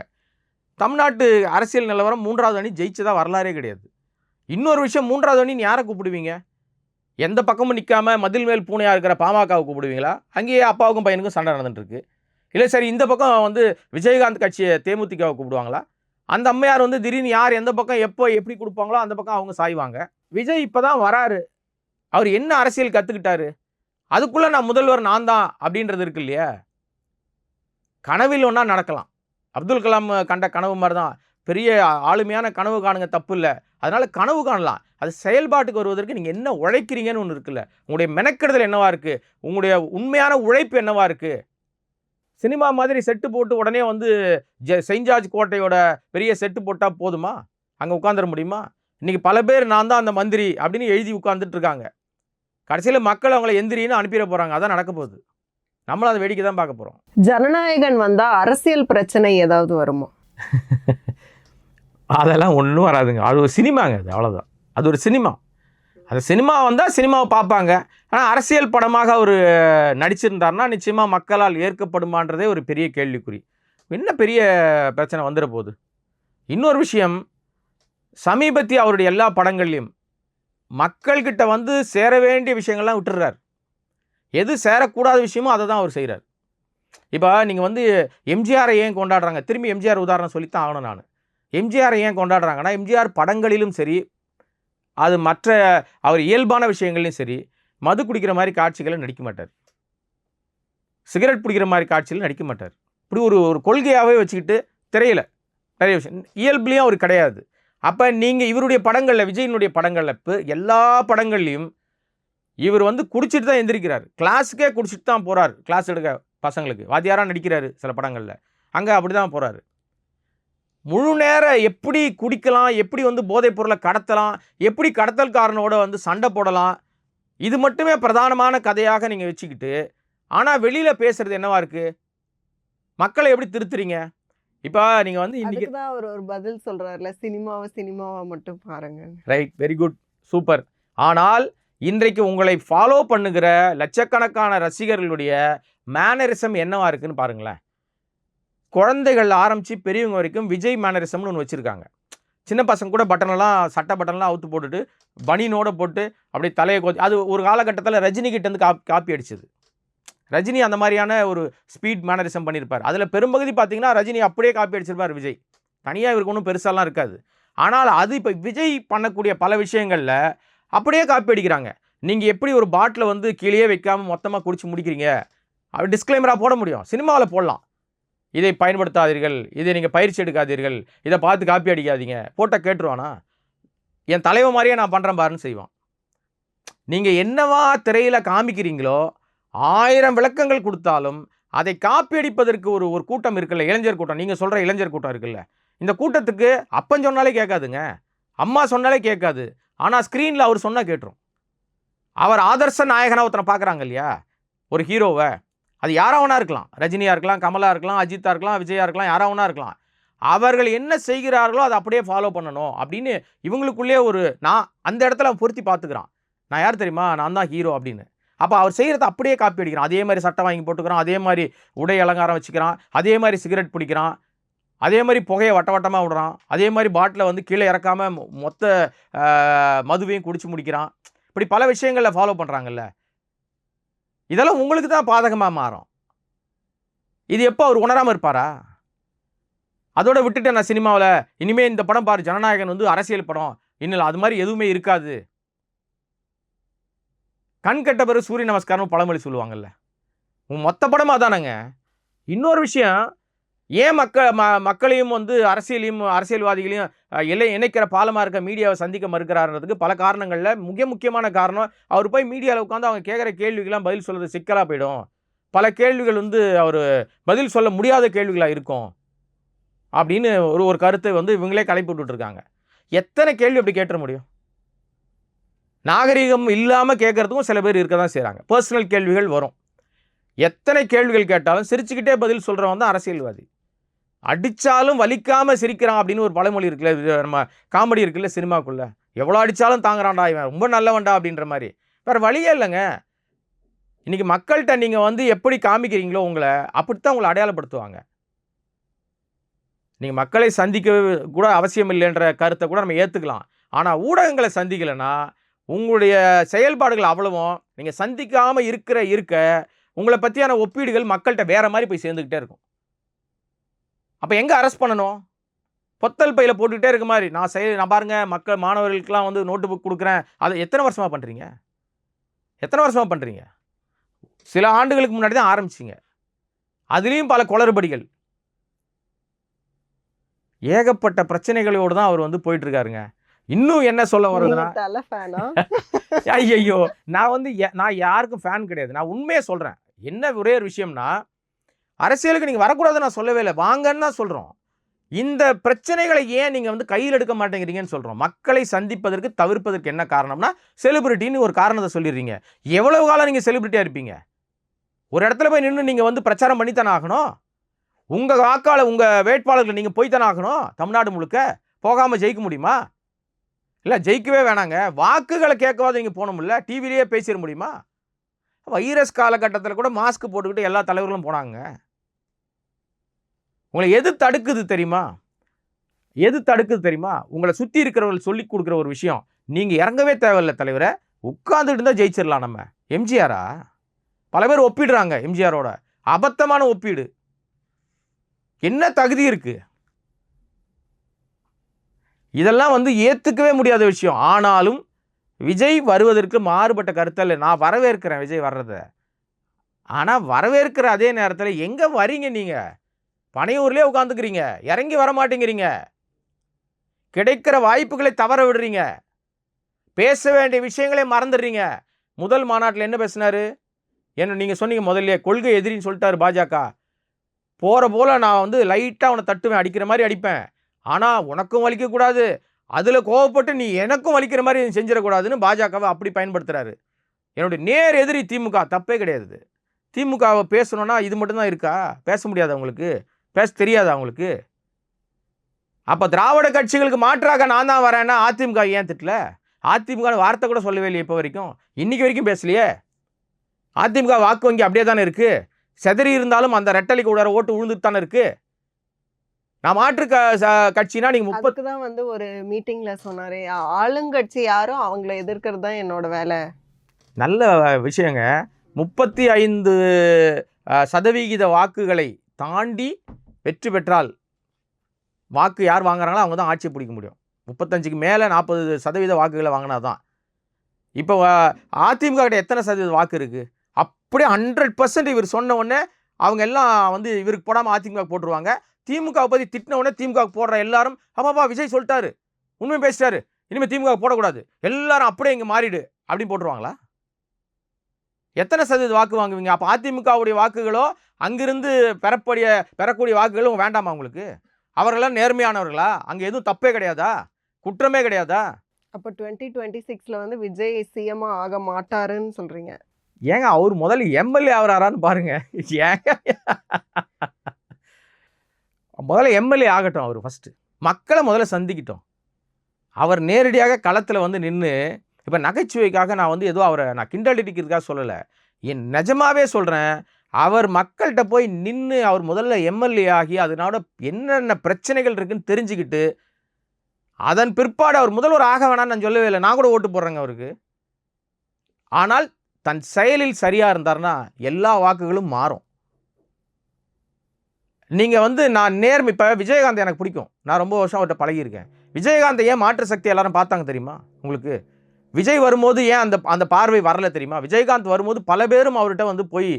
தமிழ்நாட்டு அரசியல் நிலவரம் 3வது அணி ஜெயிச்சதா வரலாறே கிடையாது. இன்னொரு விஷயம், 3வது அணி யாரை கூப்பிடுவீங்க? எந்த பக்கமும் நிற்காம மதில் மேல் பூனையாக இருக்கிற பாமகவை கூப்பிடுவீங்களா? அங்கேயே அப்பாவுக்கும் பையனுக்கும் சண்டை நடந்துட்டுருக்கு. இல்லை சரி, இந்த பக்கம் வந்து விஜயகாந்த் கட்சியை தேமுதிகவை கூப்பிடுவாங்களா? அந்த அம்மையார் வந்து திடீர்னு யார் எந்த பக்கம் எப்போ எப்படி கொடுப்பாங்களோ அந்த பக்கம் அவங்க சாய்வாங்க. விஜய் இப்போ தான் வராரு, அவர் என்ன அரசியல் கற்றுக்கிட்டாரு? அதுக்குள்ளே நான் முதல்வர் நான் தான் அப்படின்றது இருக்கு இல்லையா? கனவில் ஒன்றா நடக்கலாம். அப்துல் கலாம் கண்ட கனவு மாதிரி தான். பெரிய ஆளுமையான கனவு காணுங்க, தப்பு இல்லை. அதனால் கனவு காணலாம். அது செயல்பாட்டுக்கு வருவதற்கு நீங்கள் என்ன உழைக்கிறீங்கன்னு ஒன்று இருக்குல்ல. உங்களுடைய மெனக்கெடுதல் என்னவா இருக்குது? உங்களுடைய உண்மையான உழைப்பு என்னவா இருக்குது? சினிமா மாதிரி செட்டு போட்டு உடனே வந்து செயின்ட் ஜார்ஜ் கோட்டையோட பெரிய செட்டு போட்டால் போதுமா? அங்கே உட்காந்துட முடியுமா? இன்றைக்கி பல பேர் நான் தான் அந்த மந்திரி அப்படின்னு எழுதி உட்காந்துட்டு இருக்காங்க. கடைசியில் மக்கள் அவங்கள எந்திரின்னு அனுப்பிட போகிறாங்க. அதான் நடக்க போகுது. நம்மளும் அதை வேடிக்கை தான் பார்க்க போகிறோம். ஜனநாயகன் வந்தால் அரசியல் பிரச்சனை ஏதாவது வருமா? அதெல்லாம் ஒன்றும் வராதுங்க. அது ஒரு சினிமாங்க, அது அவ்வளோதான். அது ஒரு சினிமா. அந்த சினிமா வந்தால் சினிமாவை பார்ப்பாங்க. ஆனால் அரசியல் படமாக அவர் நடிச்சிருந்தார்னா நிச்சயமாக மக்களால் ஏற்கப்படுமான்றதே ஒரு பெரிய கேள்விக்குறி. என்ன பெரிய பிரச்சனை வந்துட போகுது? இன்னொரு விஷயம், சமீபத்திய அவருடைய எல்லா படங்கள்லையும் மக்கள்கிட்ட வந்து சேர வேண்டிய விஷயங்கள்லாம் விட்டுடுறார். எது சேரக்கூடாத விஷயமோ அதை தான் அவர் செய்கிறார். இப்போ நீங்கள் வந்து எம்ஜிஆரை ஏன் கொண்டாடுறாங்க? திரும்பி எம்ஜிஆர் உதாரணம் சொல்லித்தான் ஆகணும் நான். எம்ஜிஆரை ஏன் கொண்டாடுறாங்கன்னா, எம்ஜிஆர் படங்களிலும் சரி, அது மற்ற அவர் இயல்பான விஷயங்கள்லையும் சரி, மது குடிக்கிற மாதிரி காட்சிகளை நடிக்க மாட்டார், சிகரெட் பிடிக்கிற மாதிரி காட்சிகள் நடிக்க மாட்டார். இப்படி ஒரு ஒரு கொள்கையாகவே வச்சுக்கிட்டு திரையில் நிறைய விஷயம் இயல்புலேயும் அவர் கிடையாது. அப்போ நீங்கள் இவருடைய படங்களில், விஜயினுடைய படங்களில் இப்போ எல்லா படங்கள்லையும் இவர் வந்து குடிச்சிட்டு தான் எந்திரிக்கிறார். கிளாஸுக்கே குடிச்சிட்டு தான் போகிறார். கிளாஸ் எடுக்க பசங்களுக்கு வாத்தியாராக நடிக்கிறாரு சில படங்களில். அங்கே அப்படி தான் போகிறாரு. முழு நேரம் எப்படி குடிக்கலாம், எப்படி வந்து போதைப் பொருளை கடத்தலாம், எப்படி கடத்தல்காரனோட வந்து சண்டை போடலாம், இது மட்டுமே பிரதானமான கதையாக நீங்கள் வச்சுக்கிட்டு, ஆனால் வெளியில் பேசுகிறது என்னவா இருக்குது? மக்களை எப்படி திருத்துறீங்க? இப்போ நீங்கள் வந்து இன்றைக்கி தான் அவர் ஒரு பதில் சொல்கிறார்ல, சினிமாவை மட்டும் பாருங்க. Right, very good, super. ஆனால் இன்றைக்கு உங்களை ஃபாலோ பண்ணுகிற லட்சக்கணக்கான ரசிகர்களுடைய மேனரிசம் என்னவா இருக்குன்னு பாருங்களேன். குழந்தைகள் ஆரம்பித்து பெரியவங்க வரைக்கும் விஜய் மேனரிசம்னு ஒன்று வச்சுருக்காங்க. சின்ன பசங்க கூட பட்டனெல்லாம், சட்டை பட்டனெலாம் அவுத்து போட்டுட்டு பனினோட போட்டு அப்படியே தலையை கோதி, அது ஒரு காலகட்டத்தில் ரஜினி கிட்டேருந்து காப்பி அடிச்சது. ரஜினி அந்த மாதிரியான ஒரு ஸ்பீட் மேனரிசம் பண்ணியிருப்பார். அதில் பெரும்பகுதி பார்த்தீங்கன்னா ரஜினி அப்படியே காப்பி அடிச்சிருப்பார் விஜய். தனியாக இவருக்கு ஒன்றும் பெருசாலாம் இருக்காது. ஆனால் அது இப்போ விஜய் பண்ணக்கூடிய பல விஷயங்களில் அப்படியே காப்பி அடிக்கிறாங்க. நீங்கள் எப்படி ஒரு பாட்டில் வந்து கீழே வைக்காமல் மொத்தமாக குடிச்சு முடிக்கிறீங்க, அப்படி டிஸ்க்ளைமராக போட முடியும். சினிமாவில் போடலாம், இதை பயன்படுத்தாதீர்கள், இதை நீங்கள் பயிற்சி எடுக்காதீர்கள், இதை பார்த்து காப்பி அடிக்காதீங்க, போட்டால் கேட்டுருவானா? என் தலைவன் மாதிரியே நான் பண்ணுறேன் பாருன்னு செய்வான். நீங்கள் என்னவா திரையில் காமிக்கிறீங்களோ 1000 விளக்கங்கள் கொடுத்தாலும் அதை காப்பி அடிப்பதற்கு ஒரு ஒரு கூட்டம் இருக்குல்ல, இளைஞர் கூட்டம். நீங்கள் சொல்கிற இளைஞர் கூட்டம் இருக்குல்ல, இந்த கூட்டத்துக்கு அப்பன் சொன்னாலே கேட்காதுங்க, அம்மா சொன்னாலே கேட்காது. ஆனால் ஸ்க்ரீனில் அவர் சொன்னால் கேட்டுரும். அவர் ஆதர்ச நாயகனாக ஒருத்தனை பார்க்குறாங்க இல்லையா, ஒரு ஹீரோவை. அது யாராவனா இருக்கலாம், ரஜினியாக இருக்கலாம், கமலா இருக்கலாம், அஜித்தாக இருக்கலாம், விஜயா இருக்கலாம், யாராவனா இருக்கலாம். அவர்கள் என்ன செய்கிறார்களோ அதை அப்படியே ஃபாலோ பண்ணணும் அப்படின்னு இவங்களுக்குள்ளே ஒரு, நான் அந்த இடத்துல பொருத்தி பார்த்துக்கிறான். நான் யார் தெரியுமா, நான் தான் ஹீரோ அப்படின்னு. அப்போ அவர் செய்கிறத அப்படியே காப்பி அடிக்கிறான். அதே மாதிரி சட்டை வாங்கி போட்டுக்கிறான், அதே மாதிரி உடை அலங்காரம் வச்சுக்கிறான், அதே மாதிரி சிகரெட் பிடிக்கிறான், அதே மாதிரி புகையை வட்டமாக விடுறான், அதே மாதிரி பாட்டில் வந்து கீழே இறக்காமல் மொத்த மதுவையும் குடிச்சு முடிக்கிறான். இப்படி பல விஷயங்களில் ஃபாலோ பண்ணுறாங்கல்ல. இதெல்லாம் உங்களுக்கு தான் பாதகமாக மாறும். இது எப்போ அவர் உணராமல் இருப்பாரா? அதோட விட்டுட்டு நான் சினிமாவில் இனிமேல் இந்த படம் பாரு, ஜனநாயகன் வந்து அரசியல் படம், இன்னும் அது மாதிரி எதுவுமே இருக்காது. கண் கெட்ட பிறகு சூரிய நமஸ்காரம் பழமொழி சொல்லுவாங்கல்ல, மொத்த படமா தானேங்க. இன்னொரு விஷயம், ஏன் மக்களையும் வந்து அரசியல்வாதிகளையும் இணைக்கிற பாலமாக இருக்க மீடியாவை சந்திக்க மறுக்கிறாருன்றதுக்கு பல காரணங்களில் முக்கியமான காரணம், அவர் போய் மீடியாவில் உட்காந்து அவங்க கேட்குற கேள்விக்கெல்லாம் பதில் சொல்கிறது சிக்கலாக போயிடும். பல கேள்விகள் வந்து அவர் பதில் சொல்ல முடியாத கேள்விகளாக இருக்கும் அப்படின்னு ஒரு கருத்தை வந்து இவங்களே கலைப்பு விட்டுருக்காங்க. எத்தனை கேள்வி அப்படி கேட்ட முடியும்? நாகரிகம் இல்லாமல் கேட்கறதுக்கும் சில பேர் இருக்க தான் செய்கிறாங்க. பர்சனல் கேள்விகள் வரும். எத்தனை கேள்விகள் கேட்டாலும் சிரிச்சுக்கிட்டே பதில் சொல்கிறவன் தான் அரசியல்வாதி. அடித்தாலும் வலிக்காமல் சிரிக்கிறான் அப்படின்னு ஒரு பழமொழி இருக்குல்ல, நம்ம காமெடி இருக்குல்ல சினிமாக்குள்ள, எவ்வளோ அடித்தாலும் தாங்குறான்டா இவன், ரொம்ப நல்லவன்டா அப்படின்ற மாதிரி. வேறு வழியே இல்லைங்க. இன்றைக்கி மக்கள்கிட்ட நீங்கள் வந்து எப்படி காமிக்கிறீங்களோ உங்களை, அப்படித்தான் உங்களை அடையாளப்படுத்துவாங்க. நீங்கள் மக்களை சந்திக்க கூட அவசியம் இல்லைன்ற கருத்தை கூட நம்ம ஏற்றுக்கலாம். ஆனால் ஊடகங்களை சந்திக்கலைன்னா உங்களுடைய செயல்பாடுகள் அவ்வளவும் நீங்கள் சந்திக்காமல் இருக்க உங்களை பற்றியான ஒப்பீடுகள் மக்கள்கிட்ட வேறு மாதிரி போய் சேர்ந்துக்கிட்டே இருக்கும். அப்போ எங்கே அரெஸ்ட் பண்ணணும்? பொத்தல் பையில் போட்டுக்கிட்டே இருக்க மாதிரி நான் பாருங்கள் மாணவர்களுக்கெல்லாம் வந்து நோட்டு புக் கொடுக்குறேன். அதை எத்தனை வருஷமாக பண்ணுறீங்க? சில ஆண்டுகளுக்கு முன்னாடி தான் ஆரம்பிச்சிங்க. அதுலேயும் பல குளறுபடிகள், ஏகப்பட்ட பிரச்சனைகளோடு தான் அவர் வந்து போயிட்டு இருக்காருங்க. இன்னும் என்ன சொல்ல வருதுன்னா, ஐயோ நான் யாருக்கும் ஃபேன் கிடையாது. நான் உண்மையை சொல்கிறேன். என்ன ஒரே ஒரு விஷயம்னா, அரசியலுக்கு நீங்கள் வரக்கூடாது நான் சொல்லவே இல்லை, வாங்கன்னு தான் சொல்கிறோம். இந்த பிரச்சனைகளை ஏன் நீங்கள் வந்து கையில் எடுக்க மாட்டேங்கிறீங்கன்னு சொல்கிறோம். மக்களை சந்திப்பதற்கு தவிர்ப்பதற்கு என்ன காரணம்னா, செலிபிரிட்டின்னு ஒரு காரணத்தை சொல்லிடுறீங்க. எவ்வளவு காலம் நீங்கள் செலிபிரிட்டியாக இருப்பீங்க? ஒரு இடத்துல போய் நின்று நீங்கள் வந்து பிரச்சாரம் பண்ணித்தானே ஆகணும். உங்கள் வாக்காளர் உங்கள் வேட்பாளர்கள் நீங்கள் போய்த்தானே ஆகணும். தமிழ்நாடு முழுக்க போகாமல் ஜெயிக்க முடியுமா? இல்லை, ஜெயிக்கவே வேணாங்க, வாக்குகளை கேட்கவாது நீங்கள் போகணும்ல, டிவிலேயே பேசிட முடியுமா? வைரஸ் காலகட்டத்தில் கூட மாஸ்க் போட்டுக்கிட்டு எல்லா தலைவர்களும் போனாங்க. உங்களை எது தடுக்குது தெரியுமா? உங்களை சுற்றி இருக்கிறவர்கள் சொல்லி கொடுக்குற ஒரு விஷயம், நீங்கள் இறங்கவே தேவையில்லை தலைவரை, உட்காந்துட்டு இருந்தால் ஜெயிச்சிடலாம். நம்ம எம்ஜிஆரா? பல பேர் ஒப்பிடுறாங்க எம்ஜிஆரோட. அபத்தமான ஒப்பீடு. என்ன தகுதி இருக்கு? இதெல்லாம் வந்து ஏற்றுக்கவே முடியாத விஷயம். ஆனாலும் விஜய் வருவதற்கு மாறுபட்ட கருத்தல்ல. நான் வரவேற்கிறேன் விஜய் வர்றதை. ஆனால் வரவேற்கிற அதே நேரத்தில் எங்கே வரீங்க? நீங்கள் பனையூர்லேயே உட்காந்துக்கிறீங்க, இறங்கி வர மாட்டேங்கிறீங்க, கிடைக்கிற வாய்ப்புகளை தவற விடுறீங்க, பேச வேண்டிய விஷயங்களே மறந்துடுறீங்க. முதல் மாநாட்டில் என்ன பேசினாரு? என்ன நீங்கள் சொன்னீங்க முதல்ல, கொள்கை எதிரின்னு சொல்லிட்டாரு பாஜக. போகிற போல் நான் வந்து லைட்டாக அவனை தட்டுவேன், அடிக்கிற மாதிரி அடிப்பேன், ஆனால் உனக்கும் வலிக்கக்கூடாது, அதில் கோவப்பட்டு நீ எனக்கும் வலிக்கிற மாதிரி செஞ்சிடக்கூடாதுன்னு பாஜகவை அப்படி பயன்படுத்துகிறாரு. என்னுடைய நேர் எதிரி திமுக. தப்பே கிடையாது. திமுகவை பேசணுன்னா இது மட்டும்தான் இருக்கா? பேச முடியாது அவங்களுக்கு? பேச தெரியாது அவங்களுக்கு? அப்போ திராவிட கட்சிகளுக்கு மாற்றாக நான் தான் வரேன்னா அதிமுக ஏன் திட்டல? அதிமுக வார்த்தை கூட சொல்லவே இல்லையே இப்போ வரைக்கும், இன்னைக்கு வரைக்கும் பேசலையே. அதிமுக வாக்கு வங்கி அப்படியே தானே இருக்குது. செதறி இருந்தாலும் அந்த ரெட்டலைக்கு உடற ஓட்டு விழுந்துட்டு தானே இருக்குது. நான் மாற்று கட்சினா நீங்கள் 30 தான் வந்து ஒரு மீட்டிங்ல சொன்னாரே, ஆளுங்கட்சி யாரும் அவங்கள எதிர்க்கிறது தான் என்னோட வேலை. நல்ல விஷயங்க. 35% வாக்குகளை தாண்டி வெற்றி பெற்றால், வாக்கு யார் வாங்குறாங்களோ அவங்க தான் ஆட்சியை பிடிக்க முடியும். 35க்கு மேலே 40% வாக்குகளை வாங்கினா தான். இப்போ அதிமுக கிட்ட எத்தனை சதவீத வாக்கு இருக்குது? அப்படியே 100% இவர் சொன்ன உடனே அவங்க எல்லாம் வந்து இவருக்கு போடாமல் அதிமுக போட்டுருவாங்க. திமுகவை பற்றி திட்டின உடனே திமுக போடுற எல்லாரும், ஆமாப்பா விஜய் சொல்லிட்டாரு, உண்மை பேசிட்டாரு, இனிமேல் திமுக போடக்கூடாது, எல்லாரும் அப்படியே இங்கே மாறிடு அப்படின்னு போட்டுருவாங்களா? எத்தனை சதவீத வாக்கு வாங்குவீங்க? அப்போ அதிமுகவுடைய வாக்குகளோ அங்கிருந்து பெறக்கூடிய வாக்குகளும் வேண்டாமா உங்களுக்கு? அவர்களெல்லாம் நேர்மையானவர்களா? அங்கே எதுவும் தப்பே கிடையாதா? குற்றமே கிடையாதா? அப்போ 2026 வந்து விஜய் சிஎம் ஆக மாட்டாருன்னு சொல்றீங்க? ஏங்க அவர் முதல்ல எம்எல்ஏ ஆகிறாரான்னு பாருங்க. ஏங்க முதல்ல எம்எல்ஏ ஆகட்டும். அவர் ஃபஸ்ட்டு மக்களை முதல்ல சந்திக்கிட்டோம். அவர் நேரடியாக களத்தில் வந்து நின்று, இப்போ நகைச்சுவைக்காக நான் வந்து ஏதோ அவரை நான் கிண்டல் அடிக்கிறதுக்காக சொல்லலை, என் நிஜமாகவே சொல்கிறேன், அவர் மக்கள்கிட்ட போய் நின்று அவர் முதல்ல எம்எல்ஏ ஆகி அதனோட என்னென்ன பிரச்சனைகள் இருக்குன்னு தெரிஞ்சுக்கிட்டு அதன் பிற்பாடு அவர் முதல்வர் ஆக வேணான்னு நான் சொல்லவே இல்லை. நான் கூட ஓட்டு போடுறேங்க அவருக்கு. ஆனால் தன் செயலில் சரியாக இருந்தார்னா எல்லா வாக்குகளும் மாறும். நீங்கள் வந்து நான் இப்போ விஜயகாந்த் எனக்கு பிடிக்கும், நான் ரொம்ப வருஷம் அவர்கிட்ட பழகியிருக்கேன். விஜயகாந்தை ஏன் மாற்று சக்தி எல்லாரும் பார்த்தாங்க தெரியுமா உங்களுக்கு? விஜய் வரும்போது ஏன் அந்த அந்த பார்வை வரல தெரியுமா? விஜயகாந்த் வரும்போது பல பேரும் அவர்கிட்ட வந்து போய்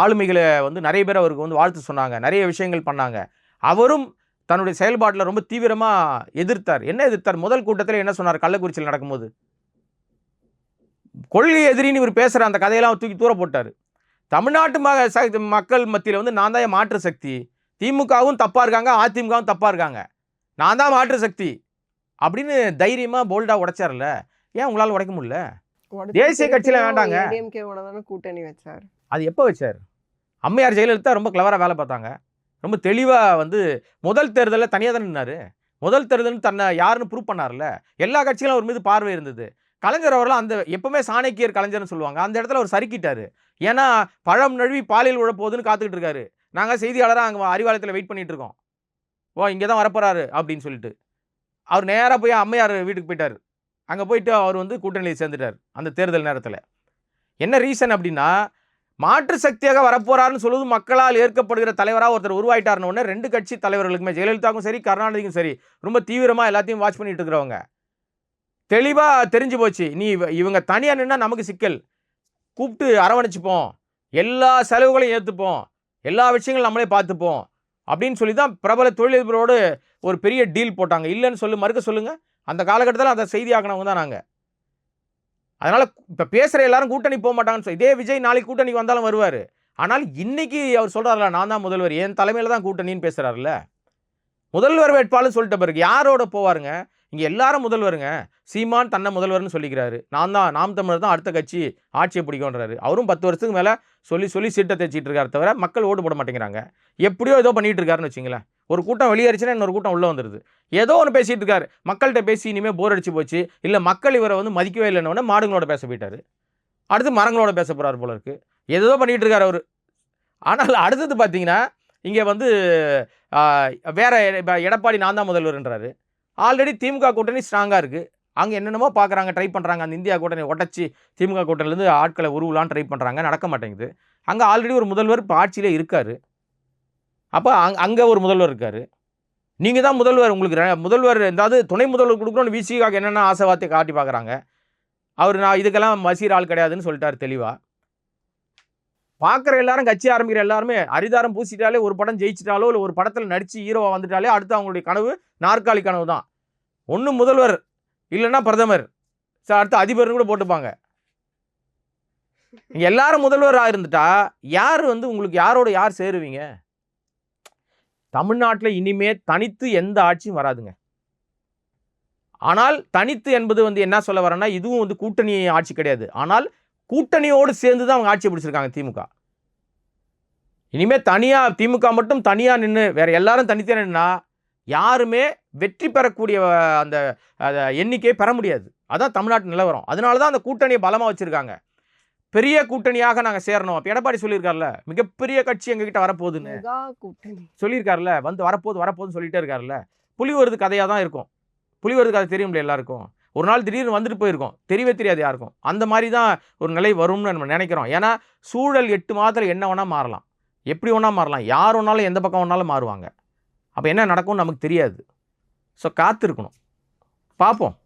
ஆளுமைகளை வந்து நிறைய பேர் அவருக்கு வந்து வாழ்த்து சொன்னாங்க, நிறைய விஷயங்கள் பண்ணாங்க. அவரும் தன்னுடைய செயல்பாட்டில் ரொம்ப தீவிரமாக எதிர்த்தார். என்ன எதிர்த்தார்? முதல் கூட்டத்தில் என்ன சொன்னார்? கள்ளக்குறிச்சியில் நடக்கும்போது கொள்கை எதிரின்னு இவர் பேசுகிற அந்த கதையெல்லாம் தூக்கி தூர போட்டார். தமிழ்நாட்டு மக்கள் மத்தியில் வந்து நான் தான் மாற்று சக்தி, திமுகவும் தப்பாக இருக்காங்க, அதிமுகவும் தப்பாக இருக்காங்க, நான் தான் மாற்று சக்தி அப்படின்னு தைரியமாக போல்டாக உடைச்சார்ல. ஏன் உங்களால் உடைக்க முடியல? தேசிய கட்சியில் வேண்டாங்க. கூட்டணி வச்சார். அது எப்போ வச்சார்? அம்மையார் ஜெயலலிதா ரொம்ப கிளவராக வேலை பார்த்தாங்க. ரொம்ப தெளிவாக வந்து முதல் தேர்தலில் தனியாக தானே நின்னார். முதல் தேர்தல் தன்னை யாருன்னு ப்ரூவ் பண்ணார்ல. எல்லா கட்சிகளும் அவர் மீது பார்வை இருந்தது. கலைஞர் அவர்கள் அந்த எப்பவுமே சாணக்கியர் கலைஞர்னு சொல்லுவாங்க, அந்த இடத்துல அவர் சறுக்கிட்டார். ஏன்னா பழம் நழுவி பாலியல் உழப்போகுதுன்னு காத்துக்கிட்டு இருக்காரு. நாங்கள் செய்தியாளராக அங்கே அறிவாலயத்தில் வெயிட் பண்ணிட்டு இருக்கோம். ஓ இங்கே தான் வரப்போறாரு அப்படின்னு சொல்லிட்டு அவர் நேராக போய் அம்மையார் வீட்டுக்கு போயிட்டார். அங்கே போயிட்டு அவர் வந்து கூட்டணியில் சேர்ந்துட்டார் அந்த தேர்தல் நேரத்தில். என்ன ரீசன் அப்படின்னா, மாற்று சக்தியாக வரப்போறாருன்னு சொல்லுவது மக்களால் ஏற்கப்படுகிற தலைவராக ஒருத்தர் உருவாயிட்டாருன்னு உடனே ரெண்டு கட்சி தலைவர்களுக்குமே, ஜெயலலிதாவுக்கும் சரி கருணாநிதிக்கும் சரி, ரொம்ப தீவிரமாக எல்லாத்தையும் வாட்ச் பண்ணிட்டு இருக்கிறவங்க தெளிவாக தெரிஞ்சு போச்சு. நீ இவங்க தனியாக நின்னா நமக்கு சிக்கல், கூப்பிட்டு அரவணைச்சிப்போம், எல்லா செலவுகளையும் ஏற்றுப்போம், எல்லா விஷயங்களும் நம்மளே பார்த்துப்போம் அப்படின்னு சொல்லி தான் பிரபல தொழிலதிபரோடு ஒரு பெரிய டீல் போட்டாங்க. இல்லைன்னு மறுக்க சொல்லுங்க. அந்த காலகட்டத்தில் அந்த செய்தி ஆக்கினவங்க தான் நாங்கள். அதனால் இப்போ பேசுகிற எல்லாரும் கூட்டணி போக மாட்டாங்கன்னு சொல்லி, இதே விஜய் நாளைக்கு கூட்டணிக்கு வந்தாலும் வருவார். ஆனால் இன்னைக்கு அவர் சொல்கிறார்ல, நான் தான் முதல்வர், என் தலைமையில் தான் கூட்டணின்னு பேசுகிறாருல்ல. முதல்வர் வேட்பாளர்னு சொல்லிட்ட பிறகு யாரோட போவாருங்க? இங்கே எல்லாரும் முதல்வருங்க. சீமான் தன்னை முதல்வர்னு சொல்லிக்கிறாரு. நாம் தமிழர் தான் அடுத்த கட்சி ஆட்சியை பிடிக்கும்ன்றாரு. அவரும் 10 வருஷத்துக்கு மேலே சொல்லி சீட்டை தேய்ச்சிட்டு இருக்காரு தவிர மக்கள் ஓட்டு போட மாட்டேங்கிறாங்க. எப்படியோ ஏதோ பண்ணிட்டு இருக்காருன்னு வச்சுங்களேன். ஒரு கூட்டம் வெளியேறிச்சுன்னா இன்னொரு கூட்டம் உள்ளே வந்துடுது. ஏதோ ஒன்று பேசிகிட்டு இருக்காரு. மக்கள்கிட்ட பேசி இனிமேல் போர் அடிச்சு போச்சு, இல்லை மக்கள் இவரை வந்து மதிக்கவே இல்லைன்னு மாடுங்களோட பேச போயிட்டார். அடுத்து மரங்களோட பேச போகிறார் போல இருக்குது. ஏதோ பண்ணிகிட்டு இருக்காரு அவர். ஆனால் அடுத்தது பார்த்தீங்கன்னா, இங்கே வந்து வேற எடப்பாடி நான் தான் முதல்வர்ன்றாரு. ஆல்ரெடி திமுக கூட்டணி ஸ்ட்ராங்காக இருக்குது. அங்கே என்னென்னமோ பார்க்குறாங்க, ட்ரை பண்ணுறாங்க. அந்த இந்தியா கூட்டணி உடச்சி திமுக கூட்டணிலேருந்து ஆட்களை உருவலான்னு ட்ரை பண்ணுறாங்க, நடக்க மாட்டேங்குது. அங்கே ஆல்ரெடி ஒரு முதல்வர் இப்போ ஆட்சியிலே இருக்கார். அப்போ அங்கே ஒரு முதல்வர் இருக்கார். நீங்கள் தான் முதல்வர், உங்களுக்கு முதல்வர் ஏதாவது துணை முதல்வர் கொடுக்கணும்னு விசிகாக்கு என்னென்ன ஆசை வார்த்தை காட்டி பார்க்குறாங்க. அவர் நான் இதுக்கெல்லாம் மசீர் ஆள் கிடையாதுன்னு சொல்லிட்டார் தெளிவாக. பார்க்குற எல்லாரும், கட்சி ஆரம்பிக்கிற எல்லாருமே அரிதாரம் பூசிட்டாலே, ஒரு படம் ஜெயிச்சிட்டாலோ இல்லை ஒரு படத்தில் நடித்து ஹீரோவாக வந்துட்டாலே அடுத்து அவங்களுடைய கனவு நாற்காலி கனவு தான். ஒன்று முதல்வர், இல்லைன்னா பிரதமர், அடுத்து அதிபர்னு கூட போட்டுப்பாங்க. நீங்கள் எல்லாரும் முதல்வராக இருந்துட்டா யார் வந்து உங்களுக்கு யார் சேருவீங்க? தமிழ்நாட்டில் இனிமே தனித்து எந்த ஆட்சியும் வராதுங்க. ஆனால் தனித்து என்பது வந்து என்ன சொல்ல வரேன்னா, இதுவும் வந்து கூட்டணி ஆட்சி கிடையாது. ஆனால் கூட்டணியோடு சேர்ந்து தான் அவங்க ஆட்சி பிடிச்சிருக்காங்க திமுக. இனிமே தனியாக திமுக மட்டும் தனியாக நின்று வேற எல்லாரும் தனித்தே நின்னா யாருமே வெற்றி பெறக்கூடிய அந்த எண்ணிக்கையை பெற முடியாது. அதான் தமிழ்நாட்டு நிலவரம். அதனால தான் அந்த கூட்டணியை பலமாக வச்சுருக்காங்க. பெரிய கூட்டணியாக நாங்கள் சேரணும். அப்போ எடப்பாடி சொல்லியிருக்காருல, மிகப்பெரிய கட்சி எங்ககிட்ட வரப்போகுதுன்னு சொல்லியிருக்காருல, வந்து வரப்போகுதுன்னு சொல்லிட்டே இருக்காருல்ல. புலி வருது கதையாக தான் இருக்கும். புலி வருது கதை தெரியும்ல எல்லாருக்கும். ஒரு நாள் திடீர்னு வந்துட்டு போயிருக்கோம், தெரியவே தெரியாது யாருக்கும். அந்த மாதிரி தான் ஒரு நிலை வரும்னு நம்ம நினைக்கிறோம். ஏன்னா சூழல் 8 மாதத்தில் என்ன வேணால் மாறலாம், எப்படி வேணால் மாறலாம், யார் வேணாலும் எந்த பக்கம் வேணாலும் மாறுவாங்க. அப்போ என்ன நடக்கும்னு நமக்கு தெரியாது. ஸோ காத்திருக்கணும், பார்ப்போம்.